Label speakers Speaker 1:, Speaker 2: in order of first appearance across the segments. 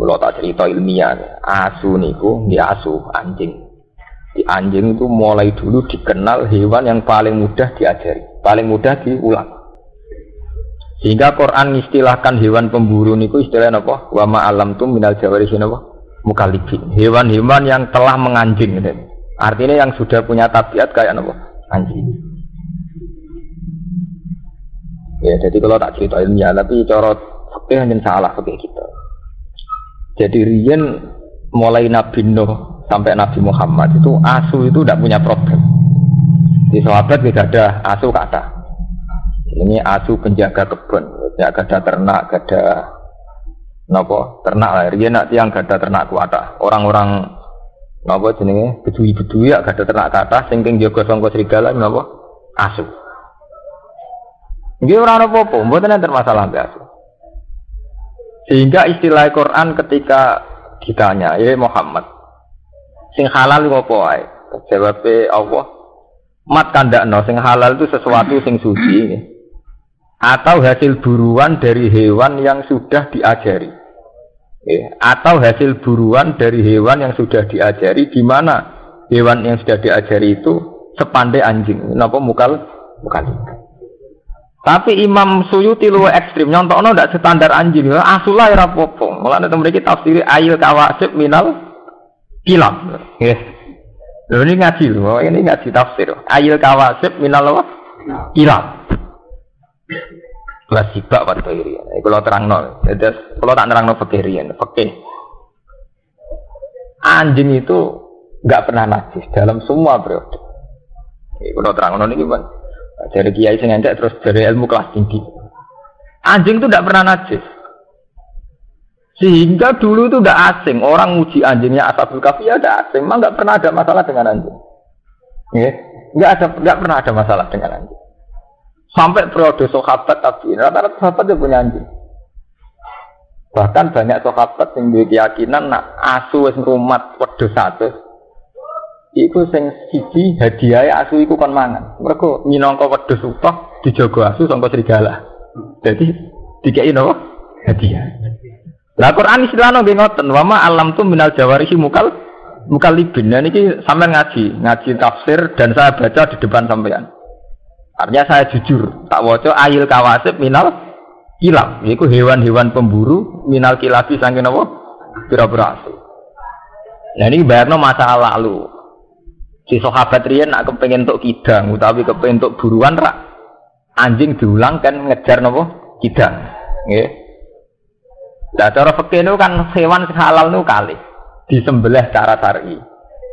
Speaker 1: Kalau tak cerita ilmiah, asu niku nggih asu anjing. Di anjing itu mulai dulu dikenal hewan yang paling mudah diajari, paling mudah diulang. Sehingga Quran istilahkan hewan pemburu niku istilahnya apa? Wa ma alamtum minal jawarihi napa? Mukallibin. Hewan-hewan yang telah menganjing gitu. Artinya yang sudah punya tabiat kayak apa? Anjing. Ya, jadi kalau tak cerita ilmiah, tapi cara fikih hanya salah fikih kita. Jadi riyen mulai Nabi Nuh sampai Nabi Muhammad itu asu itu tidak punya problem. Di sahabat tidak ada asu kata. Ini asu penjaga kebun, ya ada ternak, ada nopo ternak lah. Riyen nak tiang ada ternak kuata. Orang-orang nopo jenenge bedui-bedui ya ada ternak kata, sing jaga sangka serigala nopo asu. Nggih ora apa-apa, mboten enten masalah mbek asu. Sehingga istilah Quran ketika ditanya, ya Muhammad, sing halal apa wae? Jawabe Allah, mat kandakno sing halal itu sesuatu sing suci atau hasil buruan dari hewan yang sudah diajari. Atau hasil buruan dari hewan yang sudah diajari, di mana hewan yang sudah diajari itu sepandai anjing. Napa mukal. Tapi Imam Suyuti luwih ekstrim, nyontokno ndak standar anjing. Asulah ora apa-apa. Mulane teng mriki tafsir ayil kawasib minal kilab. Nggih. Lho ini ngaji lho, ini ngaji tafsir. Ayil kawasib minal kilab. Wasibak wa thairi. Kalau terangno, jadi kalau tak terangno fikih. Anjing itu enggak pernah najis dalam semua periode. Kalau terangno niki kan dari kiai sing entek terus dari ilmu kelas tinggi. Anjing itu tidak pernah najis. Sehingga dulu itu tidak asing. Orang muji anjingnya Ashabul Kahfi ya tidak asing. Memang tidak pernah ada masalah dengan anjing. Tidak pernah ada masalah dengan anjing. Sampai periode sahabat tabi'in, rata-rata sahabat itu punya anjing. Bahkan banyak sahabat yang berkeyakinan nak asu wis ngrumat wedhus satu. Iku sing siji hadiah asu iku kon mangan. Mergo minangka wedhus utuh dijaga asu sangka serigala. Jadi dikeki napa? Hadiah. Lah Quran istilahno nggih ngoten, wa ma alam tu minal jawarihi mukallibin. Nah niki sampean ngaji tafsir dan saya baca di depan sampean. Artinya saya jujur, tak waca ayil kawasib minal kilab. Iku hewan-hewan pemburu minal kilabi saking napa? Pira-pira asu. Nah ini bayarno masa lalu. Si sahabat riyen nak kepengin entuk kidang utawi kepengin entuk buruan rak anjing diulang kan ngejar napa kidang nggih. Lah cara fikih niku kan hewan sing halal niku kalih disembelih secara syar'i,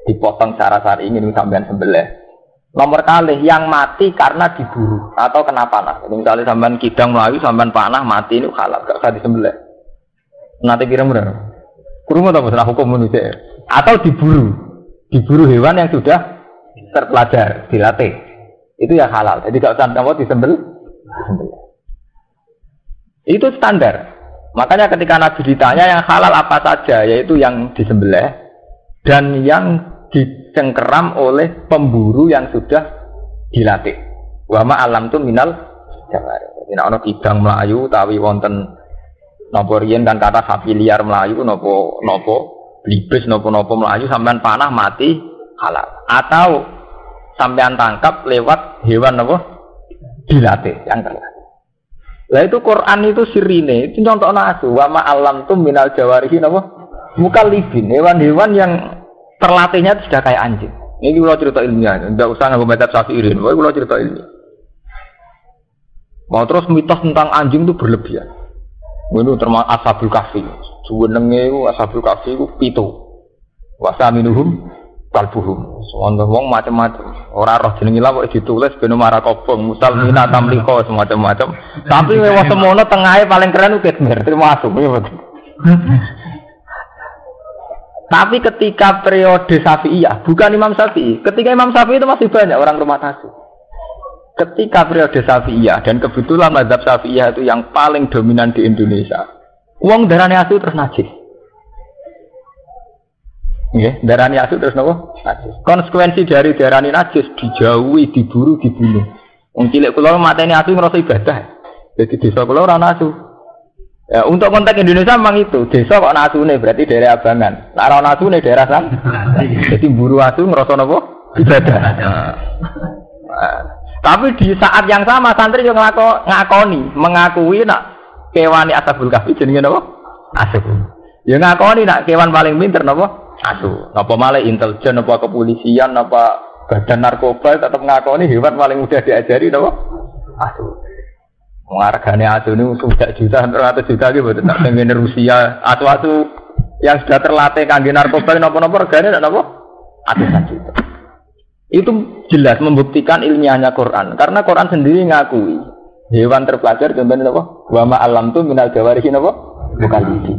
Speaker 1: dipotong secara syar'i ngene sampean sembelih. Nomor kalih yang mati karena diburu atau kena panah. Jadi misalnya sampean kidang melayu sampean panah mati niku halal gak usah disembelih. Nanti kira-kira kurang atau masalah hukum manusia atau diburu hewan yang sudah terpelajar, dilatih, itu ya halal. Jadi kalau sampai disembelih. Itu standar. Makanya ketika Nabi ditanya yang halal apa saja, yaitu yang disembelih dan yang dicengkeram oleh pemburu yang sudah dilatih. Wa ma alam tu minal jawari. Jadi ana kidang melayu, tawi wonten napa riyen kan kata sapi liar melayu napa blibes nopo-nopo melayu sampean panah mati halal atau sampean tangkap lewat hewan nopo dilatih yang terlatih. Lah itu Quran itu sirine itu contohna asu wa ma alam tu minal jawarihi nopo mukallibin hewan-hewan yang terlatihnya sudah kayak anjing. Ini kalau cerita ilmiah, tidak usah nganggo metode Syafi'i. Pokoknya kalau cerita ilmiah. Mau terus mitos tentang anjing itu berlebihan. Ini termasuk Ashabul Kahfi. Jenenge Ashabul Kahfi ku 7. Wa saminuhum kalbuhum. Wong macam-macam. Ora roh jenenge lha kok ditulis ben marah kobong, musalmina tamliko semacam-macam. Tapi wewah semono tengahe paling keren ku Kitmir, termasuk. Tapi ketika periode Syafi'iyah, bukan Imam Syafi'i. Ketika Imam Syafi'i itu masih banyak orang rumah asu. Ketika periode Syafi'iyah dan kebetulan mazhab Syafi'iyah itu yang paling dominan di Indonesia. Wong darane asu terus najis. Nggih, darane asu terus napa? Najis. Konsekuensi dari darane najis dijauhi, diburu, dibunuh. Wong cilik kula mateni asu ngrasa ibadah. Jadi desa kula ora ana asu. Ya, untuk konteks Indonesia memang itu. Desa kok nasune berarti daerah Abangan. Nek ora nasune daerah san. Jadi buru asu ngrasa napa? Ibadah. Tapi di saat yang sama santri yo ngakoni, mengakui nak kewani ashabul kahfi jenenge napa? Asu. Ya ngakoni nak kewan paling pinter napa? Asu. Napa malah intelijen napa kepolisian napa badan narkoba tetap ngakoni hewan paling mudah diajari napa? Asu. Hargane asu ini sudah juta, 100 juta gitu, tak pengen Rusia, asu-asu yang sudah terlatih kangge narkoba, nopo-nopo hargane tidak nopo, ratusan juta. Itu jelas membuktikan ilmiahnya Quran, karena Quran sendiri ngakui hewan terpelajar contohnya nopo, wama alam tu minal jawarihi nopo, bukan itu.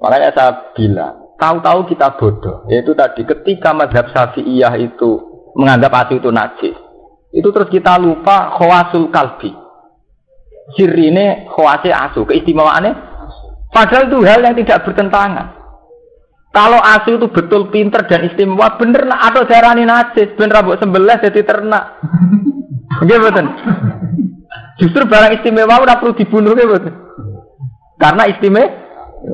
Speaker 1: Makanya saya bilang, tahu-tahu kita bodoh, yaitu tadi ketika mazhab Syafi'iyah itu menganggap asu itu najis, itu terus kita lupa khawasul kalbi. Sirine khawase asu, keistimewaannya padahal itu hal yang tidak bertentangan. Kalau asu itu betul pinter dan istimewa, bener nak atau darani najis, ben rambut sembelah jadi ternak. Nggih mboten. Justru barang istimewa ora perlu dibunuh nggih mboten. Karena istimewa,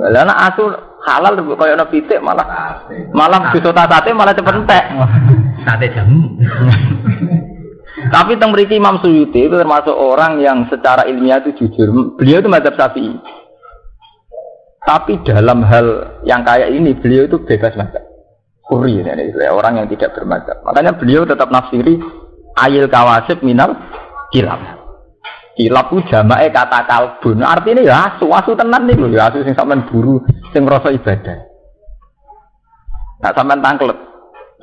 Speaker 1: lha nek asu halal koyo ana pitik malah disota sate malah cepet entek. Sate jamu. Tapi teng mriki Imam Suyuti itu termasuk orang yang secara ilmiah itu jujur. Beliau itu mazhab Syafi'i. Tapi dalam hal yang kayak ini beliau itu bebas mazhab. Huri orang yang tidak bermazhab. Makanya beliau tetap nafsiri ayil kawasib minal kilab. Kilab itu jamae kata kalbun. Artinya ya asu tenan nih loh. Ya asu sing sampean buru sing ngrasa ibadah. Nah sampean tangklet.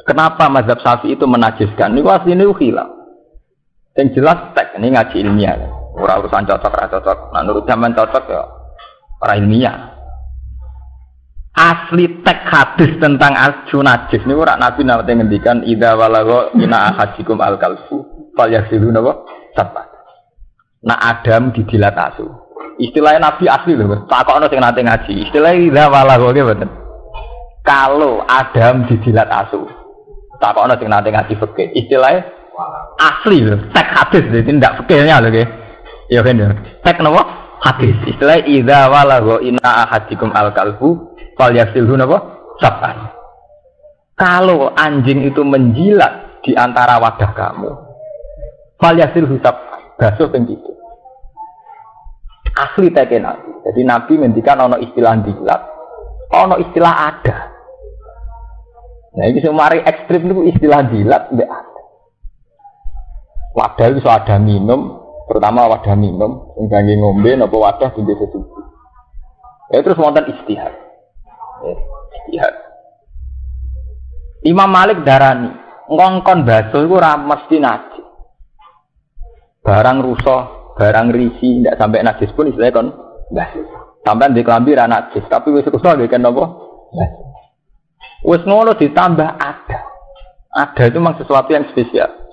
Speaker 1: Kenapa mazhab Syafi'i itu menajiskan? Niku asline khilaf. Yang jelas tek ini ngaji ilmiah, orang urusan cocok ra cocok. Nah menurut zaman cocok ya orang ilmiah. Asli tek hadis tentang asu najis ini orang Nabi nanti ngendikan idza walagha ina ahadikum al-kalfu falyasilu napa sabat. Nah Adam dijilat asu. Istilahnya Nabi asli lho, takokno sing nate ngaji. Istilahnya idza walagha nggih mboten. Kalau Adam dijilat asu. Takokno sing nate ngaji fikih. Istilahnya asli loh, tek hadis jadi tidak fikirnya loh ya kan ya tek nopo hadis istilah idza walagha inna ahadikum al-kalbu falyasilhu nopo sab'an. Kalau anjing itu menjilat di antara wadah kamu falyasilhu sab'an, basuh ping 7. Asli teke Nabi. Jadi Nabi ngendikan ono istilah jilat, ono istilah ada. Nah ini semari ekstrim itu istilah jilat mbek ada. Wadah itu ada minum, terutama wadah minum, ngangge ngombe napa wadah tinggi sesuci. Ya terus wonten istihad. Istihad. Imam Malik darani, ngongkon basuh iku ora mesti najis. Barang rusak, barang risi ndak sampai najis pun istilahnya kon basuh. Sampeyan ndek klambi ra najis, tapi wis rusak nggih kan napa? Basuh. Wis ngono ditambah ada. Ada itu memang sesuatu yang spesial.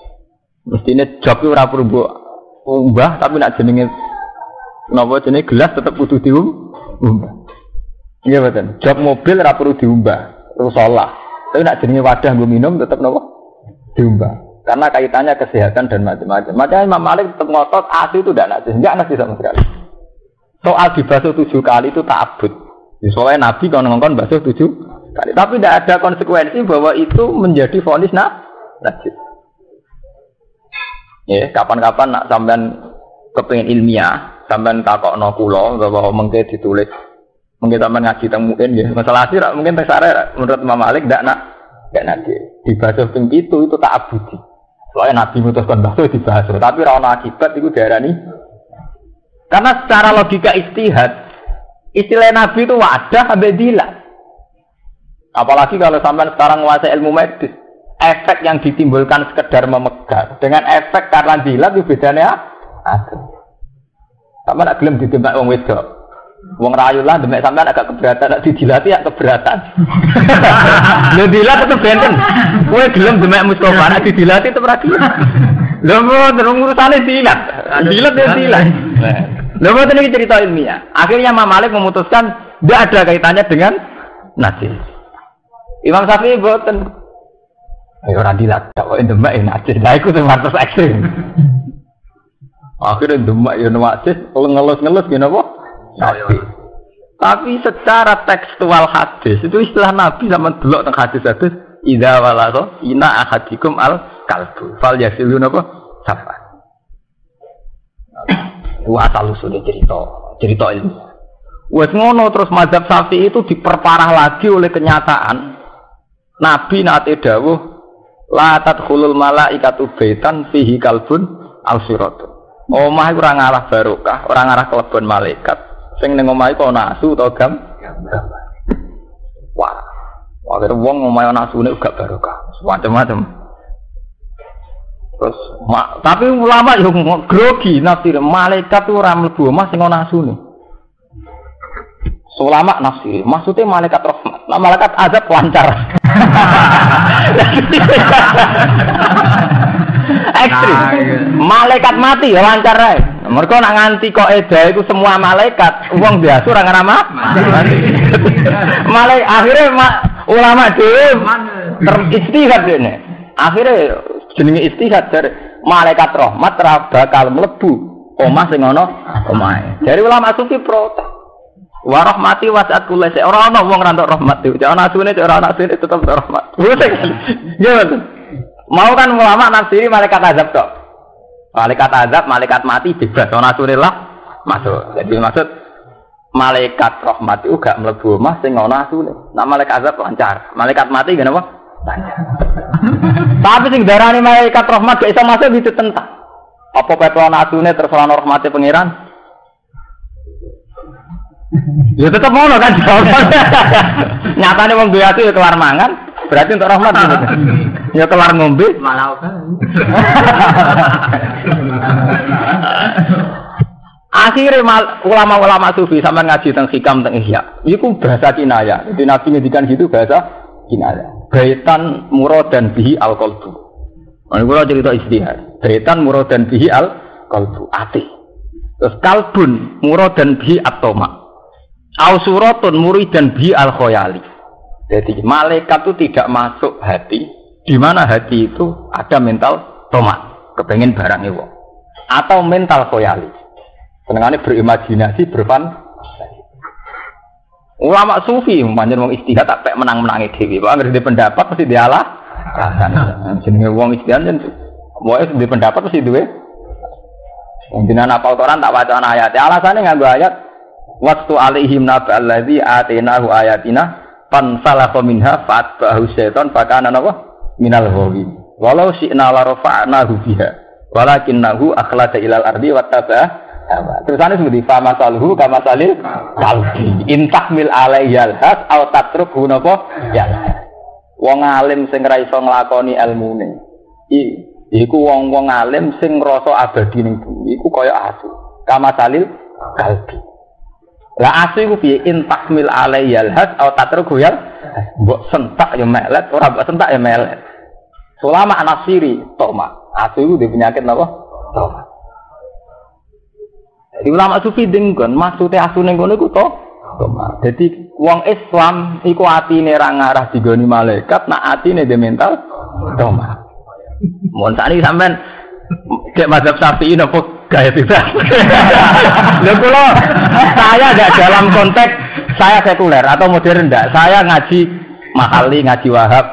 Speaker 1: Mestinya job itu ora perlu umbah tapi nak jenenge napa jenenge gelas tetep kudu diumbah. Iya betul. Job mobil ora perlu diumbah, rusalah. Tapi nak jenenge wadah nggo minum tetep napa diumbah. Karena kaitannya kesehatan dan macam-macam. Makanya Imam Malik tetap ngotot asu itu tidak najis, enggak najis sama sekali. Soal dibasuh 7 kali itu ta'abbud. Soalnya Nabi kalau ngongkon basuh 7 kali, tapi tidak ada konsekuensi bahwa itu menjadi vonis najis. Ya, kapan-kapan nak sampean kepengin ilmiah, sampean takokno kula bahwa mengke ditulis, mengke sampean ngaji teng mungkin ya. Masalah sih mungkin teng sare menurut Imam Malik ndak nanti dibasuh ping 7 itu tak abudi. Soalnya Nabi mutuskan basuh dibasuh, tapi ora ono akibat iku diarani. Karena secara logika istihad, istilah Nabi itu wadah ambek dilat. Apalagi kalau sampean sekarang menguasai ilmu medis. Efek yang ditimbulkan sekedar memegang dengan efek karena jilat itu bedanya ada. Sama nak gelem ditembak wong wedok. Wong rayu lah demek sampean agak keberatan, nak dijilati ya keberatan. Lho dilat tetep benten. Kowe gelem demek Mustofa nak dijilati tetep ra gelem. Lho terus urusane dilat. Dilat ya dilat. Lho mboten iki cerita ilmiah. Akhirnya Imam Malik memutuskan tidak ada kaitannya dengan najis. Imam Syafi'i mboten. Ayo orang dilat, tak kau demak ya najis. Nah, aku tuh martos ekstrim. Akhirnya demak ya najis, kalau ngelus gini apa? Nabi. Tapi secara tekstual hadis itu istilah Nabi sama delok teng hadis-hadis idza walagha ina ahadikum al kalbu fal yasilu napa sapa. Wa asal usule cerita ilmu. Wes ngono terus mazhab Syafi'i itu diperparah lagi oleh kenyataan Nabi nate dawuh la tadkhulul malaikatu baitan fihi kalbun al siratun. Omah iku ora ngarah barokah, ora ngarah kelebon malaikat. Sing ning omah iku ana asu utawa gambar. Wah. Wae wong omah ana asune gak barokah. Macam-macam. Terus tapi ulama yo grogi nafsir malaikat ora mlebu omah sing ana asune. Ulama nafsir maksudnya malaikat rahmat. Nah, malaikat azab lancar. Ekstrim. Malaikat mati ya lancar ae. Mergo nak nganti kok eda itu semua malaikat, wong biasa ora ngarama. Malaikat akhirnya ulama dhewe teristihad dene. Akhirnya jenenge istihad dari malaikat rahmat ra bakal mlebu omah sing ana omahe. Dari ulama sufi protes. Wa rahmati wasi'at kulli syai. Ora ana wong ra entuk rahmat iki. Ana asune ora ana asune tetep rahmat. Gimana? Mau kan ulama nafsiri malaikat azab tok. Malaikat azab, malaikat mati bebas. Ana asune lah masuk. Jadi maksud malaikat rahmat itu gak mlebu omah sing ana asune. Nah malaikat azab lancar. Malaikat mati gak apa? Lancar. Tapi sing darani malaikat rahmat gak iso masuk itu tentang. Apa petuan asune terus ana rahmate pangeran? Ya tetep ngono kan jawabannya. Nyatane wong duwe ati ya kelar mangan, berarti untuk rahmat gitu. Ya kelar ngombe malah kan. Akhirnya ulama-ulama sufi sama ngaji tentang hikam tentang ihya. Iku bahasa kinaya. Jadi Nabi ngedikan gitu bahasa kinaya. Baitan muradan bihi al-qalbu. Ini kula cerita istihad. Baitan muradan bihi al-qalbu. Ati. Terus kalbun muradan bihi at-toma. Ausuratun muridan bihi al-khoyali. Jadi malaikat itu tidak masuk hati. Di mana hati itu ada mental toma. Kepengen barang itu. Atau mental khoyali. Senengannya berimajinasi, berfantasi. Ulama sufi, manjen wong istihad tak pek menang-menangi dewi. Wong ngerti pendapat mesti dialah. Jenenge wong istihad jen wae di pendapat mesti duwe. Wong dina apal Quran tak waca ayat. Alasane nganggo ayat waqtu alaihim naba allazi atainahu ayatina fansalakha minha fatbahu syaitan fakana napa minal ghawi. Walau syi'na la rafa'nahu biha walakinnahu akhlada ilal ardi wattaba'a. Terusannya seperti fama salhu kama salil kalbi intakmil alayyal has au tatrukhu napa ya wong alim sing ra iso nglakoni ilmune iku wong-wong alim sing ngrasa abadi ning bumi iku kaya asu kama salil kalbi la asu iku piye intakmil alayyal has au tatrukhu ya mbok sentak ya melet ora mbok sentak ya melet ulama anasiri toma asu iku dhe penyakit napa toma. Di ulama sufi dengkon maksudnya asune ngono iku to. Jadi wong Islam iku atine ra ngarah digoni malaikat, nak atine de mental toma. Mun sakniki sampean cek mazhab Syafi'i napa gaya bebas. Lha kula saya enggak dalam konteks saya sekuler atau modern enggak. Saya ngaji Mahali, ngaji Wahab.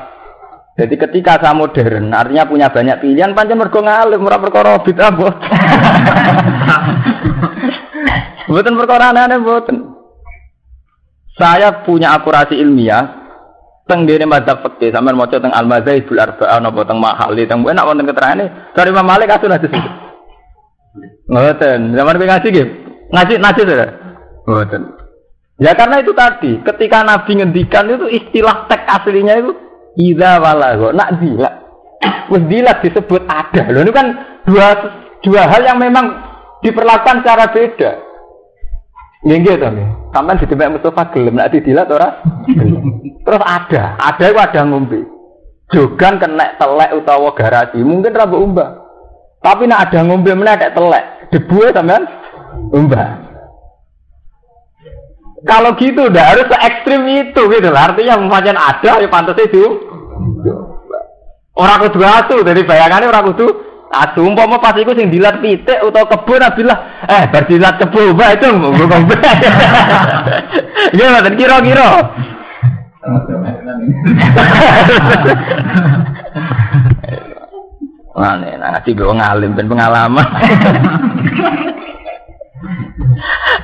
Speaker 1: Jadi ketika saya modern, artinya punya banyak pilihan, pancen mergo ngalim ora perkara bid'ah mbok. Mboten perkara aneh mboten. Saya punya akurasi ilmiah teng dene madzhab fikih, sampean maca teng Al-Madzhabul Arba'ah napa teng Mahali, teng enak wonten keterangane dari Imam Malik asun hadis. Mboten, zaman kowe ngaji nggih. Ngaji to. Mboten. Ya karena itu tadi, ketika Nabi ngendikan itu istilah teks aslinya itu idza walagha nak dilak. Wis dilak disebut ada. Lho ini kan dua hal yang memang diperlakukan secara beda. Nggih to nggih. Sampeyan didembek Mustafa gelem nek didilat ora? Terus ada iku ada ngombe. Jogan kena telek utawa garasi, mungkin ra mbok umbah. Tapi nek ada ngombe meneh nek telek, debu sampean umbah. Kalau gitu udah harus se ekstrim itu gitu lah. Artinya pancen ada ya pantes itu. Ora kudu asu, dari bayangannya ora kudu Asu umpama pas iku sing dilat pitik utawa kebun abilah bar dilat kebun bae itu ngomong bae. Ya mboten kira-kira. Mane ngaji go ngalim ben pengalaman.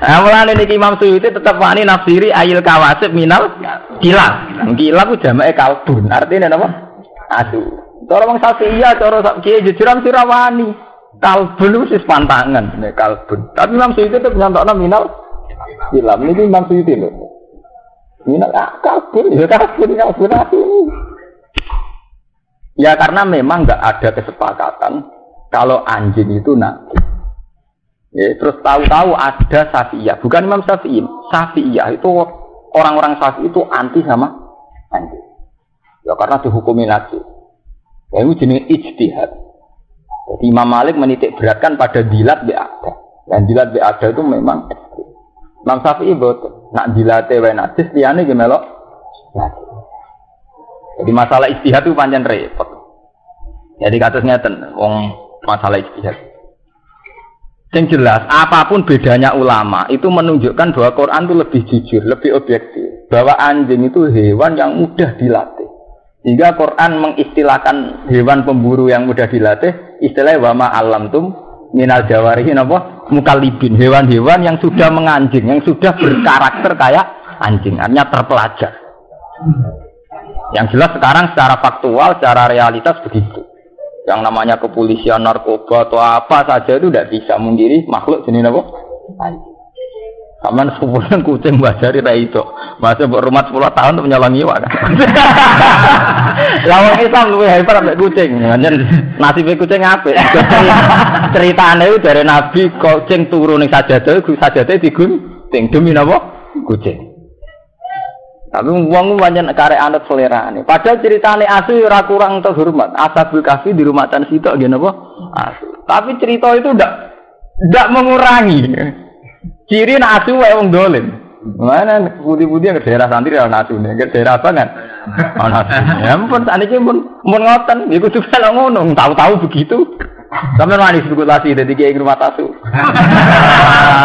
Speaker 1: Awalane niki Imam Suyuti tetep wani nafsiri ayil kawasib minal kilab. Kilab ku jamake kalbun. Artine napa? Asu. Cara wong Syafi'iyah cara kiye jujuran sirawani. Kalbun wis pantangan nek kalbun. Tapi Imam Suyuti tetep nyantokno minal kilab. Niki Imam Suyuti lho. Minal kalbun ya kalbun asu. Ya karena memang enggak ada kesepakatan kalau anjing itu najis. Ya, terus tahu-tahu ada Syafi'iyah, bukan Imam Syafi'i. Syafi'iyah itu orang-orang Syafi'i itu anti sama anjing. Ya karena dihukumi najis. Ya itu jenis ijtihad. Jadi Imam Malik menitik beratkan pada dilat bi'ada. Dan dilat bi'ada itu memang ekstrim. Imam Syafi'i betul. Nak dilate wae najis liyane ge melok najis. Jadi masalah ijtihad itu pancen repot. Jadi kados ngeten wong masalah ijtihad. Yang jelas, apapun bedanya ulama itu menunjukkan bahwa Quran itu lebih jujur, lebih objektif. Bahwa anjing itu hewan yang mudah dilatih. Hingga Quran mengistilahkan hewan pemburu yang mudah dilatih, istilahnya wama alamtum minal jawarihin apa? Mukallibin, hewan-hewan yang sudah menganjing, yang sudah berkarakter kayak anjing, artinya terpelajar. Yang jelas sekarang secara faktual, secara realitas begitu. Yang namanya kepolisian, narkoba atau apa saja itu tidak bisa mengiri makhluk jenis apa? Anjing. Kaman sepupunan kucing bajari ra itu. Masa buat rumah 10 tahun untuk menyolong iwak. Lawang Islam luwih hebat ambek kucing. Nasibe kucing apik. Ceritane itu dari Nabi kucing turu ning sajadah digunting demi napa? Kucing. Tapi wong pancen karek anut selerane. Padahal ceritane asu ora kurang terhormat. Ashabul Kahfi di rumah tan sitok nggih napa? Asu. Tapi cerita itu ndak mengurangi. Ciri nak asu wae wong dolim. Mana budi-budi ke daerah santri ana asu nek ke daerah apa kan? Ana asu. Ya ampun saniki mun ngoten iku kudu ngono, tahu-tahu begitu. Sampeyan wani spekulasi dadi kiai rumah asu.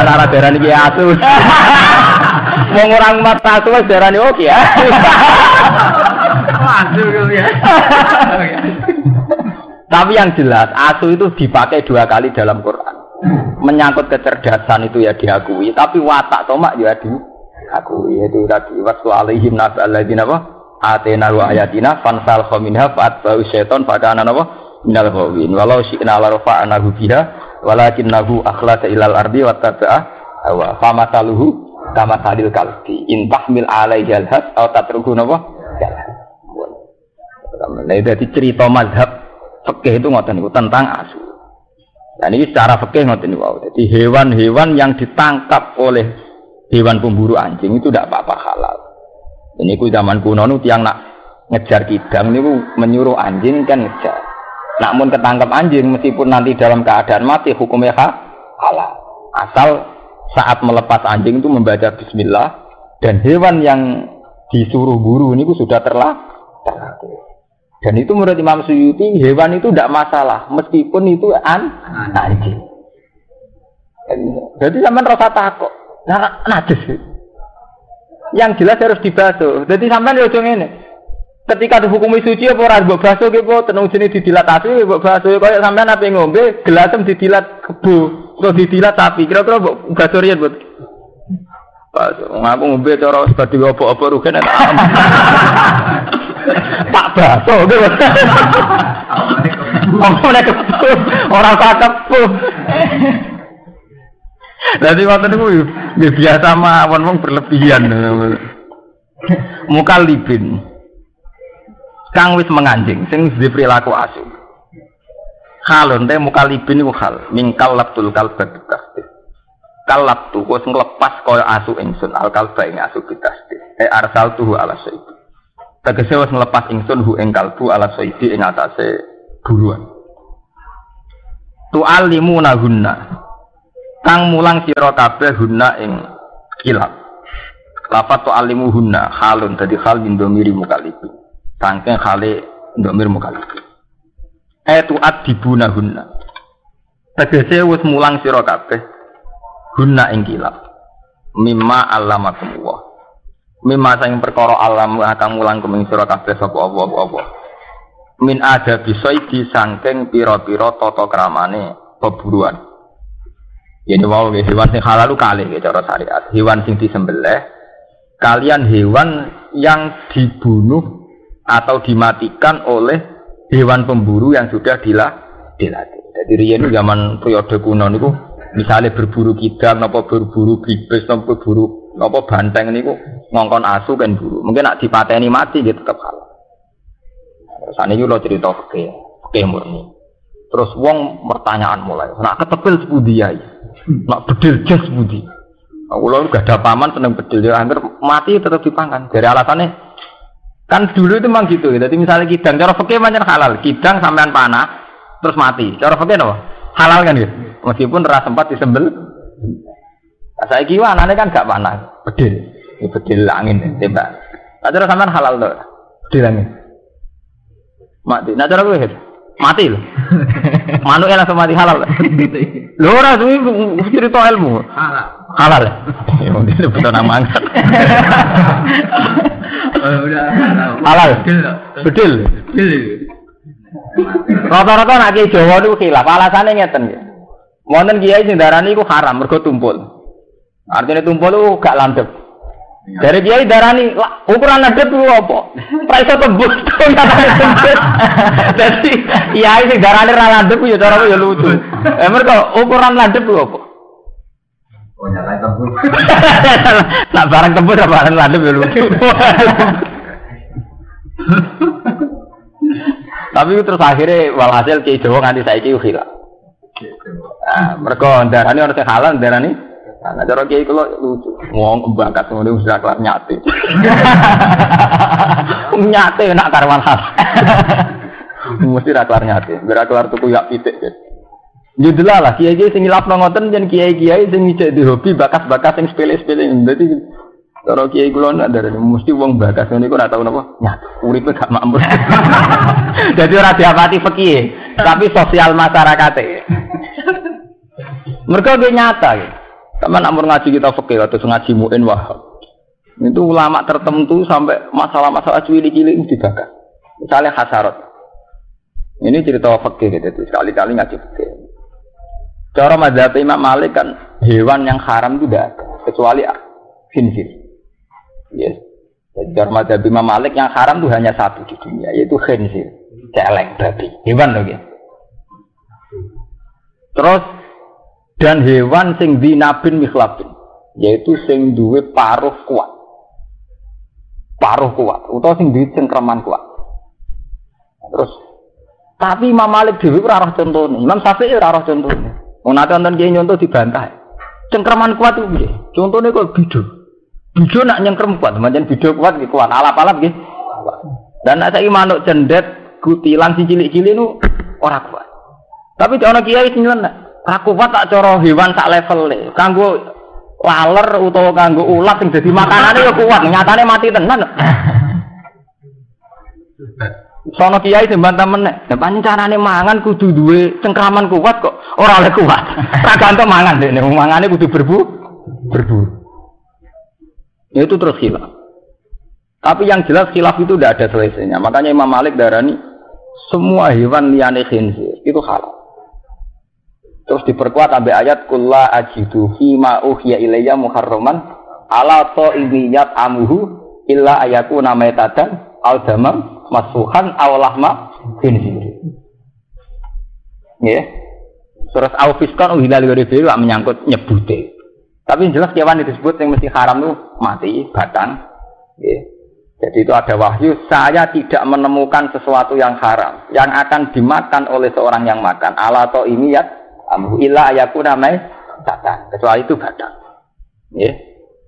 Speaker 1: Ora daerah niki asu. Wong orang mata asu wis darani oke ya. Asu ya. Tapi yang jelas asu itu dipakai 2 kali dalam Quran. Menyangkut kecerdasan itu ya diakui, tapi watak tomak ya diakui. Itu tadi wasu alaihim nabal ladina apa? Atena wa ayatina fansal khaminha fa'atba'u syaiton fakana apa? Minal ghawin. Walau syi'na la rafa'nahu biha walakinnahu akhlasa ilal ardi wattaba'a hawa. Famataluhu kama salil kalbi in tahmil alaihi alhas atau tatruhu napa nah itu cerita mazhab fikih itu ngoten niku tentang asu. Dan ini secara fikih ngoten niku. Jadi hewan-hewan yang ditangkap oleh hewan pemburu anjing itu tidak apa-apa halal. Ini ku zaman kuno niku tiyang nak ngejar kidang niku menyuruh anjing kan ngejar. Namun ketangkap anjing meskipun nanti dalam keadaan mati hukumnya halal. Asal saat melepas anjing itu membaca bismillah dan hewan yang disuruh buru ini sudah terlatih. Dan itu menurut Imam Suyuti hewan itu tidak masalah meskipun itu anjing. Jadi sampean rasa takut. Nah, najis. Yang jelas harus dibasuh. Jadi sampean yo ngene. Ketika dihukumi suci apa ora mbok basuh ki po tenung jenenge didilatasi mbok basuh kaya sampean ape ngombe gelasem didilat kebo. Terus didilat sapi, kira-kira mbok gasorian buat. Pas aku ngombe cara seperti apa-apa rugen tak. Pak baso gitu. Ngomongnya kepuh, orang tak kepuh. Jadi waktu itu biasa mawon wong berlebihan. Mukallibin. Kang wis menganjing, sing duwe perilaku asu. Halon teh mukallibin iku hal, mingkal labtul kalbat tasdid. Kalabtu kok nglepas kaya asu ingsun al kalba ing asu tasdid. Arsaltuhu ala sayyid. Tegese wis nglepas ingsun hu ing kalbu ala sayyid ing atase buruan. Tu'allimuna hunna. Kang mulang sira kabeh hunna ing kilab. Lafat tu'allimu hunna halun dadi hal min domiri mukallibin. Sangking khali ndomir mukallibin. adibunahunna. Tegese wis mulang sira kabeh guna ing kilap. Mimma allamakumullah. Mimma sing perkara alam akan mulang kuming sira kabeh sapa apa. Min ada bisaidi saking pira-pira tata kramane peburuan. Yen wae hewan sing halal kalih cara syariat. Hewan sing disembelih kalian hewan yang dibunuh atau dimatikan oleh hewan pemburu yang sudah dilatih. Jadi riyen zaman periode kuno niku misalnya berburu kidang napa berburu bibis napa berburu napa banteng niku ngongkon asu kan buru. Mungkin nak dipateni mati dia tetap halal. Saniki lho cerita fikih murni. Terus wong pertanyaan mulai, nak ketepil sepundi ya? Nak bedil jas sepundi? Aku lho gak ada paman seneng bedil ya hampir mati tetap dipangan. Dari alasannya kan dulu itu memang gitu. Jadi misalnya kidang cara fikih pancen halal, kidang sampean panah terus mati. Cara fikih apa? Halal kan gitu. Meskipun ora sempat disembel. Saiki anane kan gak panah, bedil. Bedil angin tembak. Nah, cara sampean halal to. Bedil angin. Mati. Nah cara kowe mati lho. Manuke langsung mati halal. Lho ora kuwi cerita ilmu. Halal. Halal. Ya mungkin betul nama angkat. Halal. Bedil. Rata-rata nak kiai Jawa niku khilaf. Alasane ngeten nggih. Wonten kiai sing darani iku haram mergo tumpul. Artinya tumpul itu gak landep. Dari kiai darani ukuran landep itu apa? Pra iso tembus to katane tembus. Dadi kiai sing darani ra landep ya cara ya lucu. Mergo ukuran landep itu apa? Oh nyala tembus. Nak barang tembus apa barang landep ya lucu. Tapi terus akhirnya walhasil kiai Jawa nganti saiki khilaf. Nah, mereka darani orang sing halal darani. Nah, cara kiai kula lucu. Wong bakat ngono wis kelar nyate. Nyate nak karwan hal. Mesti ra kelar nyate. Ora kelar tuku yak pitik. Judul lah kiai-kiai sing ngilafno ngoten yen kiai-kiai sing ngijek di hobi bakat-bakat sing sepele-sepele. Dadi cara kiai kula nak darani mesti wong bakat ngene iku ora tau napa nyate. Uripe gak makmur. Jadi ora diapati fikih, tapi sosial masyarakate. Mereka dia nyata ya. Sama nak ngaji kita fikih atau ngaji muin wahab. Itu ulama tertentu sampai masalah-masalah cilik-cilik itu dibakar. Misalnya hasarat. Ini cerita fikih gitu. Sekali-kali ngaji fikih. Cara mazhab Imam Malik kan hewan yang haram itu tidak ada kecuali khinzir. Yes. Cara mazhab Imam Malik yang haram itu hanya satu di dunia yaitu khinzir. Celeng babi. Hewan loh ya. Terus dan hewan sing dinabin mikhlabin yaitu sing duwe paruh kuat utawa sing duwe cengkraman kuat. Terus tapi Imam Malik dhewe ora roh contone, Imam Syafi'i ora roh contone. Wong nate wonten kiye nyonto dibantah. Cengkraman kuat itu piye? Contone kok bido nak nyengkrem kuat, pancen bido kuat iki kuat, alap-alap nggih. Dan nek saiki manuk cendet kutilan sing cilik-cilik niku ora kuat. Tapi ana kiai sing nyenek aku kuat tak cara hewan sak level e. Kanggo laler utawa kanggo ulat sing dadi makanane ya kuat, nyatane mati tenan. Sono kiai sing bantah meneh. Lah pancen carane mangan kudu duwe cengkraman kuat kok ora oleh kuat. Ra gantung mangan dekne, mangane kudu berburu. Ya itu terus khilaf. Tapi yang jelas khilaf itu tidak ada selesainya. Makanya Imam Malik darani semua hewan liyane khinzir itu halal. Terus diperkuat sampai ayat kulla ajidu fi ma uhiya ilayya muharraman ala ta'imiyat amuhu illa ayakuna maitatan aw damam masfuhan aw lahma khinzir. Nggih. Terus au fiskan uhilal ghairihi wa menyangkut nyebute. Tapi jelas kewan disebut yang mesti haram itu mati, batang. Nggih. Jadi itu ada wahyu, saya tidak menemukan sesuatu yang haram yang akan dimakan oleh seorang yang makan ala ta'imiyat amhu illa ayakuna mai tatan kecuali itu badan nggih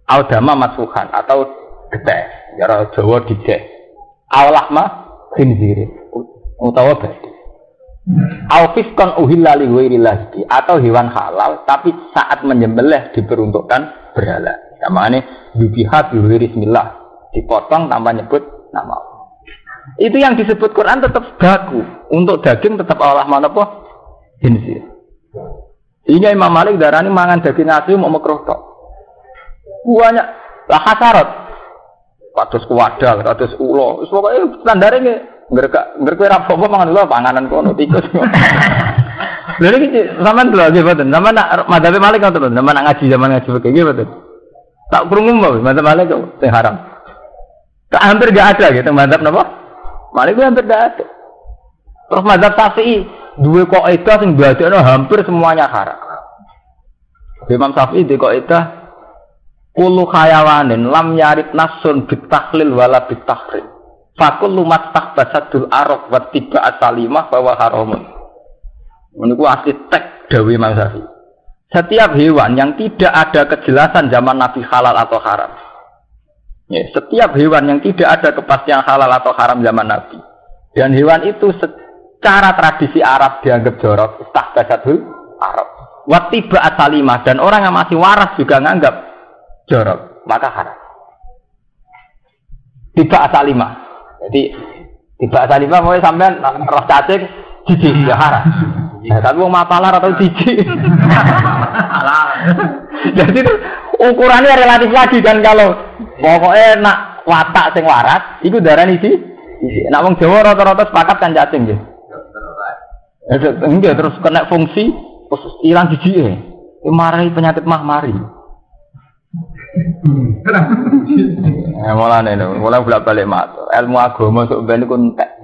Speaker 1: audama masfuhan atau geteh cara Jawa dijeh awlahma khinzir utawa babi Alfiskon uhilla li ghairillahi atau hewan halal tapi saat menyembelih diperuntukkan berhala namanya yubiha bi bismillah dipotong tanpa nyebut nama Allah. Itu yang disebut Quran tetap baku Untuk daging tetap olah mana apa? Khinzir. Sehingga Imam Malik darani mangan daging asli mau makruh tok. Banyak lah hasarat. Kados kuwadal, kados ulo. Wis pokoke standare ngerek ora apa-apa mangan ulo panganan kono tikus. Lha iki sampean lho nggih mboten. Sampeyan nak madzhab Malik ngoten lho, sampeyan nak ngaji zaman ngaji begini nggih mboten. Tak krungu mbok madzhab Malik kok sing haram. Tak hampir enggak ada gitu madzhab napa? Malik itu hampir enggak ada. Terus madzhab Syafi'i duwe kaidah sing dadekno hampir semuanya haram. Imam Syafi'i di kaidah kullu khayawanin lam yarid nasun bitahlil wala bitahrim. Fakullu mastahbasadul arab wa tiba asalimah bahwa haramun. Menurutku asli tek dawe Imam Syafi'i. Setiap hewan yang tidak ada kejelasan zaman Nabi halal atau haram. Ya, setiap hewan yang tidak ada kepastian halal atau haram zaman Nabi. Dan hewan itu secara tradisi Arab dianggap jorok, istahbasadul Arab. Wa tiba asalimah dan orang yang masih waras juga nganggap jorok, maka haram. Tiba asalimah. Jadi tiba asalimah mau sampean roh cacing jijik ya haram. Nah, tapi wong mapalar atau jijik. Halal. Jadi itu ukurannya relatif lagi kan kalau pokoknya nak watak sing waras iku darani iki. Nak wong Jawa rata-rata sepakat kan cacing nggih. Enggak terus kena fungsi terus ilang jijike. Marahi penyakit mah mari. Mulane bolak-balik matur. Ilmu agama sok ben iku entek.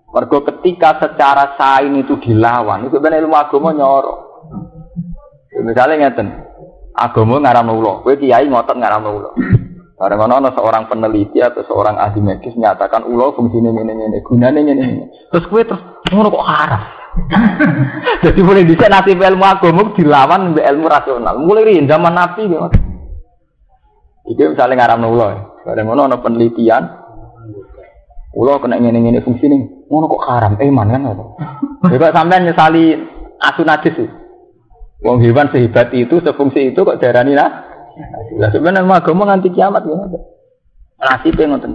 Speaker 1: Mergo ketika secara sain itu dilawan, itu ben ilmu agama nyoro. Misalnya ngeten, agama ngaramno ulo, kowe kiai ngotot ngaramno ulo. Bareng ana seorang peneliti atau seorang ahli medis menyatakan ulo fungsine ngene-ngene, gunane ngene-ngene. Terus kowe terus ngono kok haram. Jadi mulai dhisik nasib ilmu agama dilawan mbek ilmu rasional. Mulai riyen zaman Nabi ngono. Iki misalnya ngaramno ulo, bareng ana penelitian ulo kena ngene-ngene fungsine. Ngono kok haram, iman kan ngono. Coba sampean nyesali asu najis sih. Wong hewan sehebat itu, sefungsi itu kok darani lah. Lah sebenarnya agama nganti kiamat ya ngoten. Nasibe ngoten.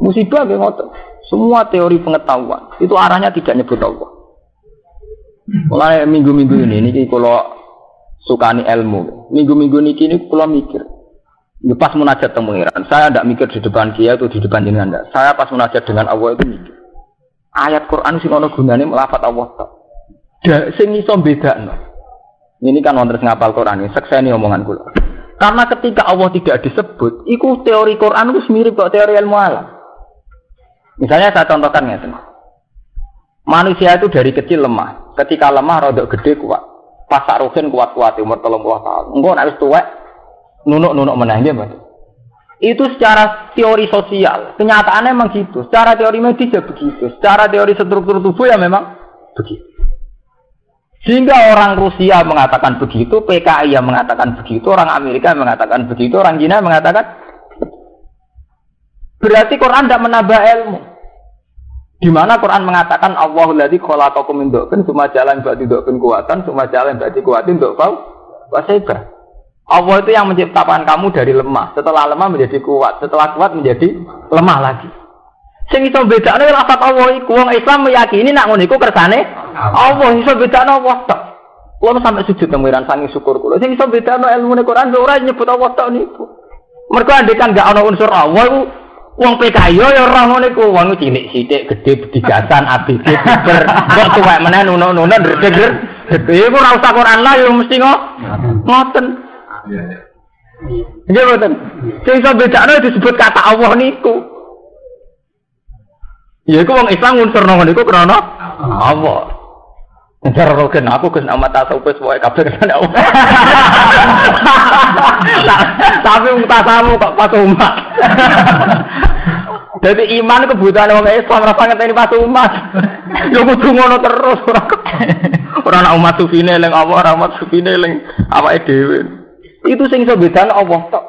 Speaker 1: Musibah ge ngoten. Semua teori pengetahuan itu arahnya tidak nyebut Allah. Mulai minggu-minggu ini kula sukani ilmu. Minggu-minggu niki kula mikir. Pas munajat teng pengiran, saya tidak mikir di depan kiai atau di depan jenengan. Saya pas munajat dengan Allah itu mikir. Ayat Quran sing ana gunane melafat Allah tok. Sing iso bedakno. Ini kan wonten sing ngapal Quran iki, sekseni omongan kula. Karena ketika Allah tidak disebut, iku teori Quran itu mirip kok teori ilmu alam. Misalnya saya contohkan ngeten. Manusia itu dari kecil lemah. Ketika lemah rodok gede kuat. Pas saruhin kuat-kuat umur 30 tahun. Engko nek wis tuwek nunuk-nunuk menang dia betul. Itu secara teori sosial, kenyataannya memang gitu. Secara teori medis ya begitu. Secara teori struktur tubuh ya memang begitu. Sehingga orang Rusia mengatakan begitu, PKI yang mengatakan begitu, orang Amerika mengatakan begitu, orang Cina mengatakan berarti Quran tidak menambah ilmu. Di mana Quran mengatakan Allahul ladzi khalaqakum min dha'fin tsumma ja'ala ba'da dha'fin quwwatan tsumma ja'ala ba'da quwwatin dha'fan wa sayfa. Allah itu yang menciptakan kamu dari lemah, setelah lemah menjadi kuat, setelah kuat menjadi lemah lagi. Sing iso bedakne lafaz Allah iku wong Islam meyakini nak ngono iku kersane Allah iso bedakne Allah tok. Kulo sampe sujud temuran sangi syukur kulo. Sing iso bedakne ilmune Quran ora nyebut Allah tok niku. Mergo andekan gak ana unsur Allah iku wong PKI ya ora ngono iku, wong cilik sithik gedhe bedigasan ABG ber kok tuwek meneh nuno-nuno ndredeg. Iku ora usah Quran lah ya mesti ngoten. Nggih mboten. Sing iso bedakno disebut kata Allah niku. Ya iku wong Islam unsur nang niku krana Allah. Entar roken aku Gus amat tasawuf wae kabeh kan Allah. Tapi mutasamu kok pas umat. Jadi iman kebutuhan wong Islam ora ngenteni pas umat. Ya kudu ngono terus ora ana umat sufine eling Allah, ora umat sufine eling awake dhewe. Itu sing iso bedane Allah tok.